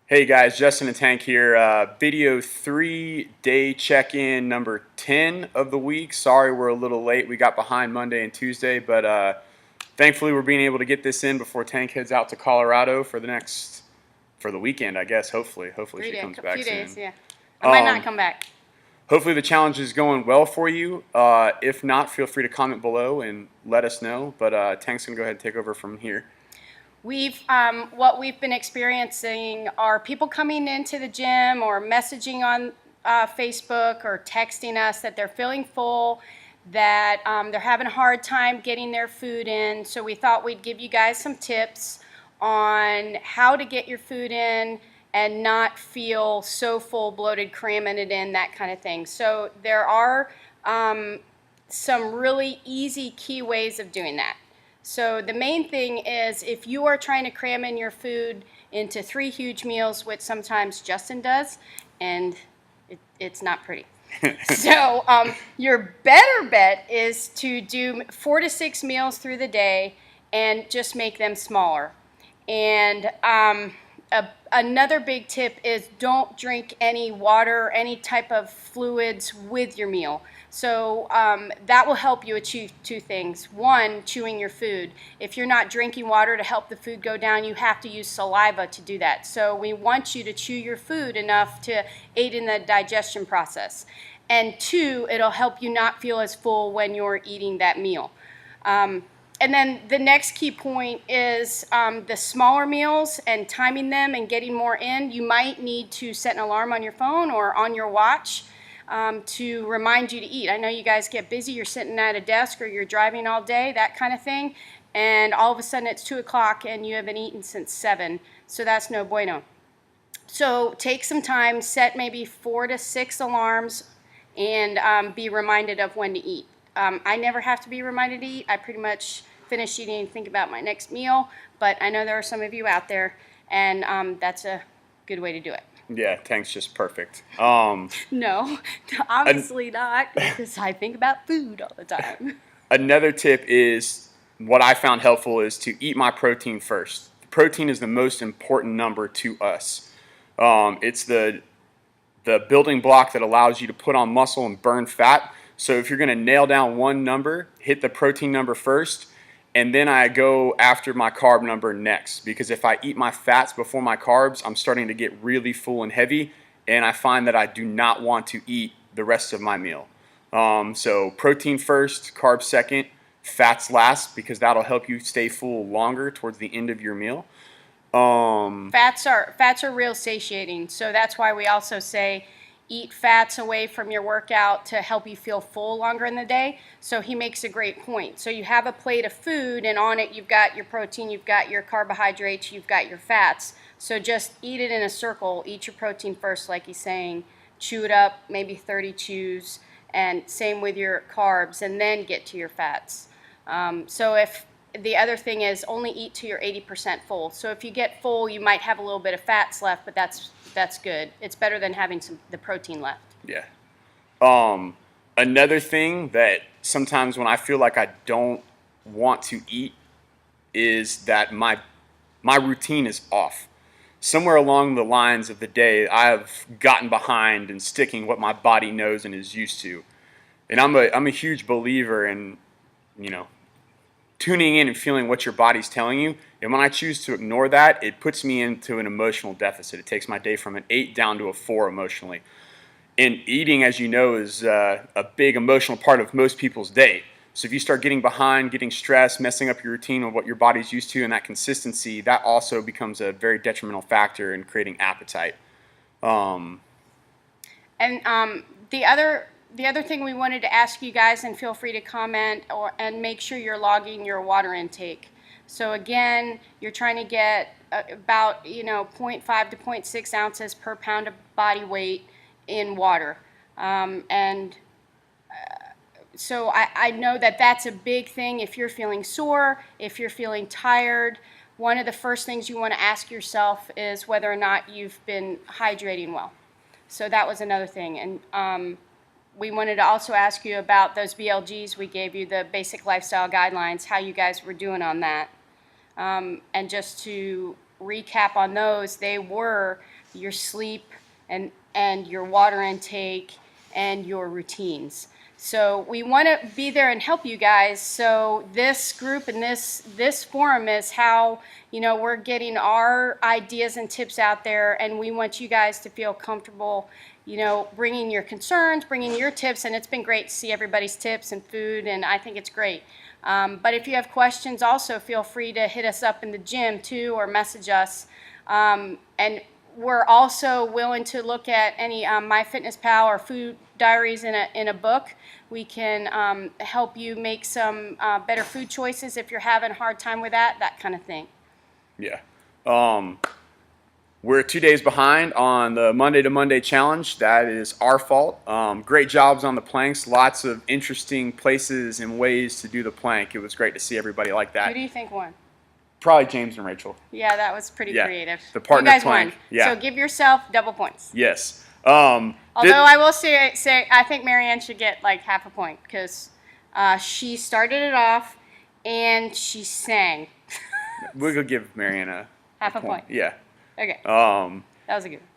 Hey guys, Justin and Tank here. Video 3 day check-in number 10 of the week. Sorry we're a little late. We got behind Monday and Tuesday, but thankfully we're being able to get this in before Tank heads out to Colorado for the weekend, I guess. Hopefully she comes back Few soon. days, yeah. I might not Um, come back. Hopefully the challenge is going well for you. If not, feel free to comment below and let us know. But Tank's gonna go ahead and take over from here. What we've been experiencing are people coming into the gym or messaging on Facebook or texting us that they're feeling full, that they're having a hard time getting their food in. So we thought we'd give you guys some tips on how to get your food in and not feel so full, bloated, cramming it in, that kind of thing. So there are some really easy key ways of doing that. So the main thing is if you are trying to cram in your food into 3 huge meals, which sometimes Justin does, and it's not pretty. So your better bet is to do 4 to 6 meals through the day and just make them smaller. And another big tip is don't drink any water, any type of fluids with your meal. So that will help you achieve 2 things. One, chewing your food. If you're not drinking water to help the food go down, you have to use saliva to do that. So we want you to chew your food enough to aid in the digestion process. And 2, it'll help you not feel as full when you're eating that meal. And then the next key point is the smaller meals and timing them and getting more in. You might need to set an alarm on your phone or on your watch to remind you to eat. I know you guys get busy, you're sitting at a desk or you're driving all day, that kind of thing, and all of a sudden it's 2 o'clock and you haven't eaten since 7, so that's no bueno. So take some time, set maybe 4 to 6 alarms, and be reminded of when to eat. I never have to be reminded to eat. I pretty much finish eating and think about my next meal, but I know there are some of you out there, and that's a good way to do it. Yeah, Tank's just perfect. No, obviously not, because I think about food all the time. Another tip is what I found helpful is to eat my protein first. Protein is the most important number to us. It's the building block that allows you to put on muscle and burn fat. So if you're going to nail down one number, hit the protein number first, and then I go after my carb number next. Because if I eat my fats before my carbs, I'm starting to get really full and heavy, and I find that I do not want to eat the rest of my meal. So protein first, carbs second, fats last, because that'll help you stay full longer towards the end of your meal. Fats are real satiating, so that's why we also say eat fats away from your workout to help you feel full longer in the day. So he makes a great point. So you have a plate of food, and on it you've got your protein, you've got your carbohydrates, you've got your fats. So just eat it in a circle. Eat your protein first, like he's saying. Chew it up, maybe 30 chews, and same with your carbs, and then get to your fats. So if the other thing is only eat to your 80% full. So if you get full, you might have a little bit of fats left, but that's good. It's better than having the protein left. Yeah. Another thing that sometimes when I feel like I don't want to eat is that my routine is off. Somewhere along the lines of the day, I have gotten behind and sticking what my body knows and is used to. And I'm a huge believer in, you know, tuning in and feeling what your body's telling you. And when I choose to ignore that, it puts me into an emotional deficit. It takes my day from an 8 down to a 4 emotionally. And eating, as you know, is a big emotional part of most people's day. So if you start getting behind, getting stressed, messing up your routine of what your body's used to and that consistency, that also becomes a very detrimental factor in creating appetite. And the other thing we wanted to ask you guys, and feel free to comment and make sure you're logging your water intake. So again, you're trying to get about 0.5 to 0.6 ounces per pound of body weight in water. So I know that that's a big thing. If you're feeling sore, if you're feeling tired, one of the first things you want to ask yourself is whether or not you've been hydrating well. So that was another thing. And we wanted to also ask you about those BLGs we gave you, the basic lifestyle guidelines, how you guys were doing on that. And just to recap on those, they were your sleep and your water intake and your routines. So we want to be there and help you guys. So this group and this forum is how, you know, we're getting our ideas and tips out there, and we want you guys to feel comfortable, you know, bringing your concerns, bringing your tips, and it's been great to see everybody's tips and food, and I think it's great. But if you have questions, also feel free to hit us up in the gym too, or message us. And we're also willing to look at any MyFitnessPal or food diaries in a book. We can help you make some better food choices if you're having a hard time with that kind of thing. Yeah. We're 2 days behind on the Monday to Monday challenge. That is our fault. Great jobs on the planks. Lots of interesting places and ways to do the plank. It was great to see everybody like Who that. do you think won? Probably James and Rachel. Yeah, that was pretty Yeah, creative. the partner you guys plank, won. yeah. So give yourself double points. Yes. Although I will say I think Marianne should get like half a point because she started it off and she sang. We're going to give Marianne a Half a point. Yeah. Okay. That was a good one.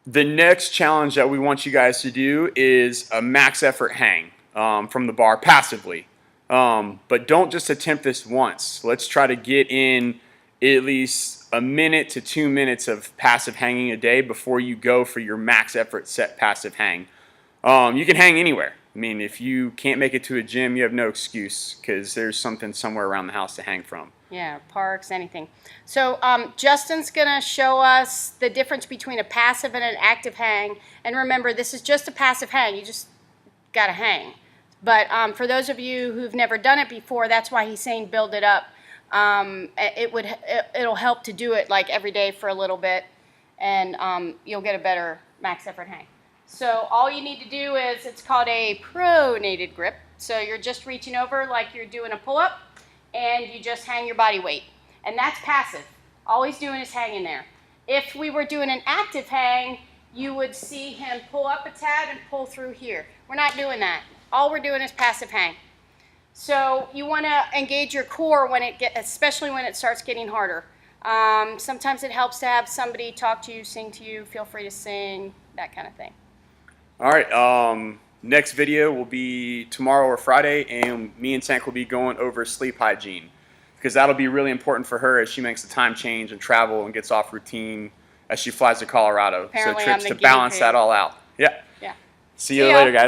The next challenge that we want you guys to do is a max effort hang from the bar passively. But don't just attempt this once. Let's try to get in at least a minute to 2 minutes of passive hanging a day before you go for your max effort set passive hang. You can hang anywhere. I mean, if you can't make it to a gym, you have no excuse because there's something somewhere around the house to hang from. Yeah, parks, anything. So Justin's going to show us the difference between a passive and an active hang. And remember, this is just a passive hang. You just got to hang. But for those of you who've never done it before, that's why he's saying build it up. It'll help to do it like every day for a little bit, and you'll get a better max effort hang. So all you need to do is, it's called a pronated grip. So you're just reaching over like you're doing a pull-up, and you just hang your body weight. And that's passive. All he's doing is hanging there. If we were doing an active hang, you would see him pull up a tad and pull through here. We're not doing that. All we're doing is passive hang. So you want to engage your core when especially when it starts getting harder. Sometimes it helps to have somebody talk to you, sing to you, feel free to sing, that kind of thing. All right. Next video will be tomorrow or Friday, and me and Tank will be going over sleep hygiene because that'll be really important for her as she makes the time change and travel and gets off routine as she flies to Colorado. Apparently so I'm trips the to guinea balance pig. that all out. Yeah. Yeah. See you See ya. later, guys.